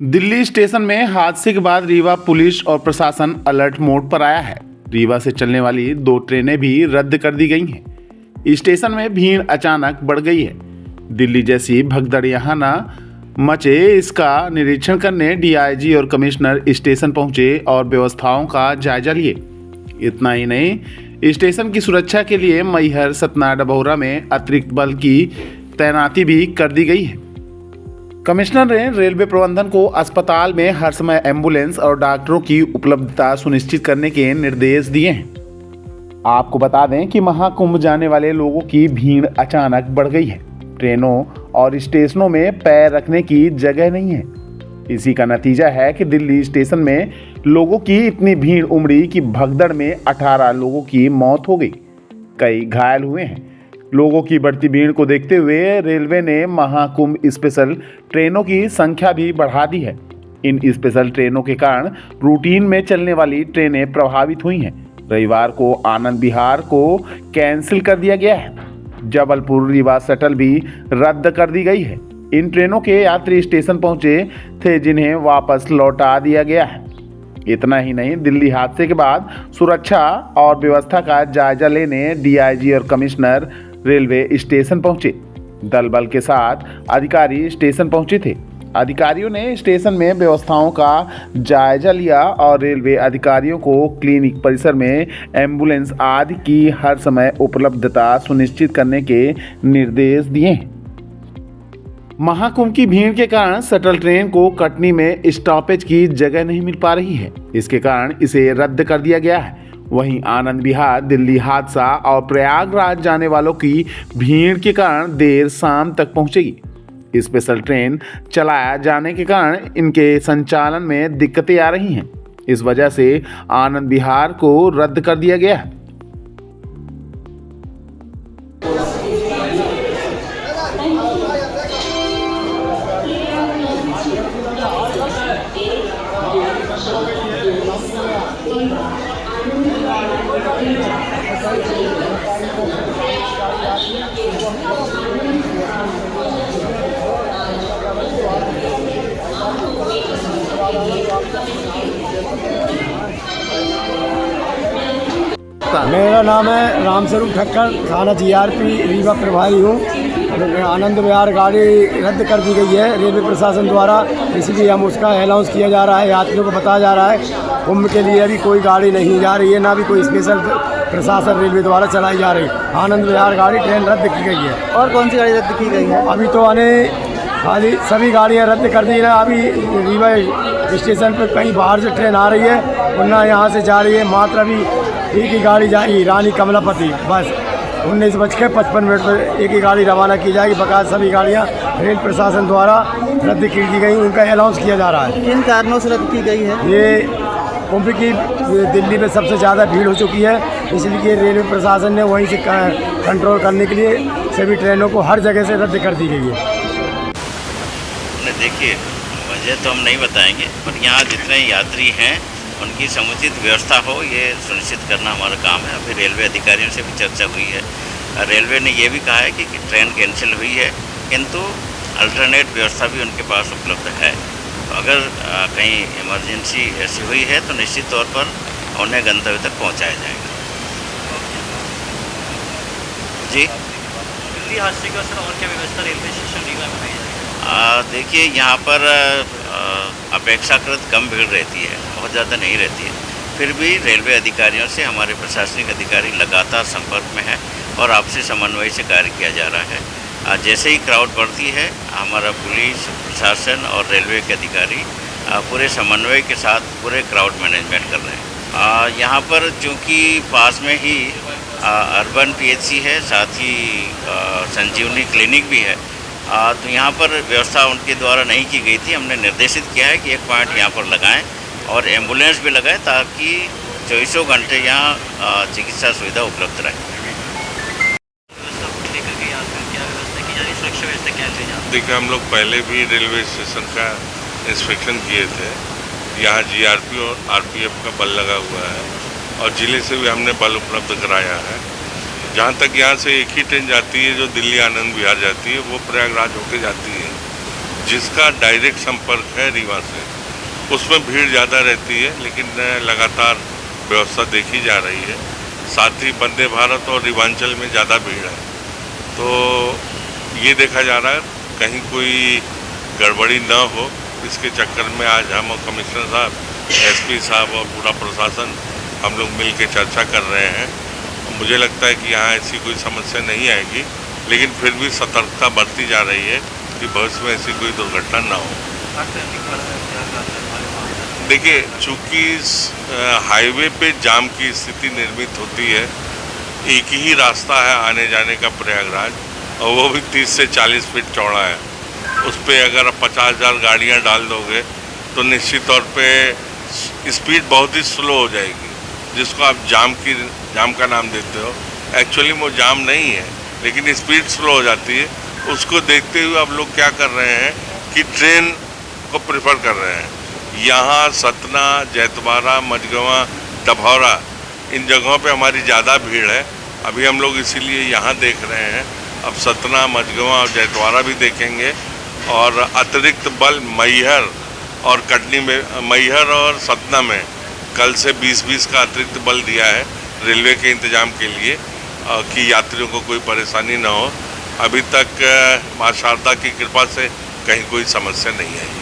Delhi station में हादसे के बाद रीवा पुलिस और प्रशासन अलर्ट मोड पर आया है। रीवा से चलने वाली 2 ट्रेनें भी रद्द कर दी गई हैं। स्टेशन में भीड़ अचानक बढ़ गई है। दिल्ली जैसी भगदड़ यहाँ न मचे, इसका निरीक्षण करने डीआईजी और कमिश्नर स्टेशन पहुंचे और व्यवस्थाओं का जायजा लिए। इतना ही नहीं, स्टेशन की सुरक्षा के लिए मैहर, सतना, डभौरा में अतिरिक्त बल की तैनाती भी कर दी गई है। कमिश्नर ने रेलवे प्रबंधन को अस्पताल में हर समय एम्बुलेंस और डॉक्टरों की उपलब्धता सुनिश्चित करने के निर्देश दिए हैं। आपको बता दें कि महाकुंभ जाने वाले लोगों की भीड़ अचानक बढ़ गई है। ट्रेनों और स्टेशनों में पैर रखने की जगह नहीं है। इसी का नतीजा है कि दिल्ली स्टेशन में लोगों की इतनी भीड़ उमड़ी कि भगदड़ में 18 लोगों की मौत हो गई, कई घायल हुए हैं। लोगों की बढ़ती भीड़ को देखते हुए रेलवे ने महाकुंभ स्पेशल ट्रेनों की संख्या भी बढ़ा दी है। इन स्पेशल ट्रेनों के कारण रूटीन में चलने वाली ट्रेनें प्रभावित हुई हैं। रविवार को आनंद विहार को कैंसिल कर दिया गया है। जबलपुर रीवा शटल भी रद्द कर दी गई है। इन ट्रेनों के यात्री स्टेशन पहुंचे थे, जिन्हें वापस लौटा दिया गया है। इतना ही नहीं, दिल्ली हादसे के बाद सुरक्षा और व्यवस्था का जायजा लेने डीआईजी और कमिश्नर रेलवे स्टेशन पहुंचे। दल बल के साथ अधिकारी स्टेशन पहुंचे थे। अधिकारियों ने स्टेशन में व्यवस्थाओं का जायजा लिया और रेलवे अधिकारियों को क्लिनिक परिसर में एम्बुलेंस आदि की हर समय उपलब्धता सुनिश्चित करने के निर्देश दिए हैं। महाकुंभ की भीड़ के कारण शटल ट्रेन को कटनी में स्टॉपेज की जगह नहीं मिल पा रही है। इसके कारण इसे रद्द कर दिया गया है। वहीं आनंद विहार दिल्ली हादसा और प्रयागराज जाने वालों की भीड़ के कारण देर शाम तक पहुंचेगी। स्पेशल ट्रेन चलाया जाने के कारण इनके संचालन में दिक्कतें आ रही हैं। इस वजह से आनंद विहार को रद्द कर दिया गया है। मेरा नाम है रामस्वरूप ठक्कर, थाना जीआरपी रीवा प्रभारी हूँ। आनंद विहार गाड़ी रद्द कर दी गई है रेलवे प्रशासन द्वारा, इसलिए हम उसका अनाउंस किया जा रहा है, यात्रियों को बताया जा रहा है। कुंभ के लिए अभी कोई गाड़ी नहीं जा रही है, ना भी कोई स्पेशल प्रशासन रेलवे द्वारा चलाई जा रही है। आनंद विहार गाड़ी ट्रेन रद्द की गई है। और कौन सी गाड़ी रद्द की गई है? अभी तो आने खाली सभी गाड़ियाँ रद्द कर दी है। अभी रीवा स्टेशन पर कहीं बाहर से ट्रेन आ रही है, वरना यहाँ से जा रही है। मात्र अभी एक ही गाड़ी जाएगी, रानी कमलापति, बस 19:55 पर एक ही गाड़ी रवाना की जाएगी। बकाया सभी गाड़ियाँ रेल प्रशासन द्वारा रद्द की गई, उनका अनाउंस किया जा रहा है। किन कारणों से रद्द की गई है? ये कुंभ की दिल्ली में सबसे ज़्यादा भीड़ हो चुकी है, इसलिए रेलवे प्रशासन ने वहीं से कंट्रोल करने के लिए सभी ट्रेनों को हर जगह से रद्द कर दी गई है। देखिए, वजह तो हम नहीं बताएंगे, पर यहाँ जितने यात्री हैं उनकी समुचित व्यवस्था हो, ये सुनिश्चित करना हमारा काम है। अभी रेलवे अधिकारियों से भी चर्चा हुई है। रेलवे ने ये भी कहा है कि ट्रेन कैंसिल हुई है, किंतु अल्टरनेट व्यवस्था भी उनके पास उपलब्ध है। तो अगर कहीं इमरजेंसी ऐसी हुई है तो निश्चित तौर पर उन्हें गंतव्य तक पहुँचाया जाएगा। जी, दिल्ली हादसे के असर और क्या व्यवस्था रेलवे स्टेशन रीवा में की जाएगी? देखिए, यहाँ पर अपेक्षाकृत कम भीड़ रहती है, बहुत ज़्यादा नहीं रहती है। फिर भी रेलवे अधिकारियों से हमारे प्रशासनिक अधिकारी लगातार संपर्क में हैं और आपसी समन्वय से कार्य किया जा रहा है। जैसे ही क्राउड बढ़ती है, हमारा पुलिस प्रशासन और रेलवे के अधिकारी पूरे समन्वय के साथ पूरे क्राउड मैनेजमेंट कर रहे हैं। यहाँ पर चूँकि पास में ही अर्बन पीएचसी है, साथ ही संजीवनी क्लिनिक भी है, तो यहाँ पर व्यवस्था उनके द्वारा नहीं की गई थी। हमने निर्देशित किया है कि एक पॉइंट यहाँ पर लगाएं और एम्बुलेंस भी लगाएं, ताकि 24 घंटे यहाँ चिकित्सा सुविधा उपलब्ध रहे। व्यवस्था लेकर के यहाँ पर क्या व्यवस्था की जा रही है? सुरक्षा व्यवस्था क्या ली जाती है? देखिए, हम लोग पहले भी रेलवे स्टेशन का इंस्पेक्शन किए थे। यहाँ जीआरपी और आरपीएफ का बल लगा हुआ है और ज़िले से भी हमने बल उपलब्ध कराया है। जहाँ तक यहाँ से एक ही ट्रेन जाती है जो दिल्ली आनंद विहार जाती है, वो प्रयागराज होके जाती है। जिसका डायरेक्ट संपर्क है रीवा से, उसमें भीड़ ज़्यादा रहती है, लेकिन लगातार व्यवस्था देखी जा रही है। साथ ही वंदे भारत और रीवांचल में ज़्यादा भीड़ है, तो ये देखा जा रहा है कहीं कोई गड़बड़ी न हो। इसके चक्कर में आज हम और कमिश्नर साहब, एसपी साहब और पूरा प्रशासन हम लोग मिल के चर्चा कर रहे हैं। मुझे लगता है कि यहाँ ऐसी कोई समस्या नहीं आएगी, लेकिन फिर भी सतर्कता बरती जा रही है कि भविष्य में ऐसी कोई दुर्घटना ना हो। देखिए, चूँकि हाईवे पे जाम की स्थिति निर्मित होती है, एक ही रास्ता है आने जाने का प्रयागराज, और वो भी 30 से 40 फीट चौड़ा है। उस पर अगर आप 50,000 गाड़ियाँ डाल दोगे तो निश्चित तौर पे स्पीड बहुत ही स्लो हो जाएगी, जिसको आप जाम का नाम देते हो। एक्चुअली वो जाम नहीं है, लेकिन स्पीड स्लो हो जाती है। उसको देखते हुए अब लोग क्या कर रहे हैं कि ट्रेन को प्रेफर कर रहे हैं। यहाँ सतना, जैतवाड़ा, मझगवां, डभौरा, इन जगहों पे हमारी ज़्यादा भीड़ है। अभी हम लोग इसीलिए यहाँ देख रहे हैं। अब सतना, मझगवां और जैतवाड़ा भी देखेंगे, और अतिरिक्त बल मैहर और कटनी में, मैहर और सतना में कल से 20-20 का अतिरिक्त बल दिया है रेलवे के इंतजाम के लिए, कि यात्रियों को कोई परेशानी ना हो। अभी तक माँ शारदा की कृपा से कहीं कोई समस्या नहीं आई।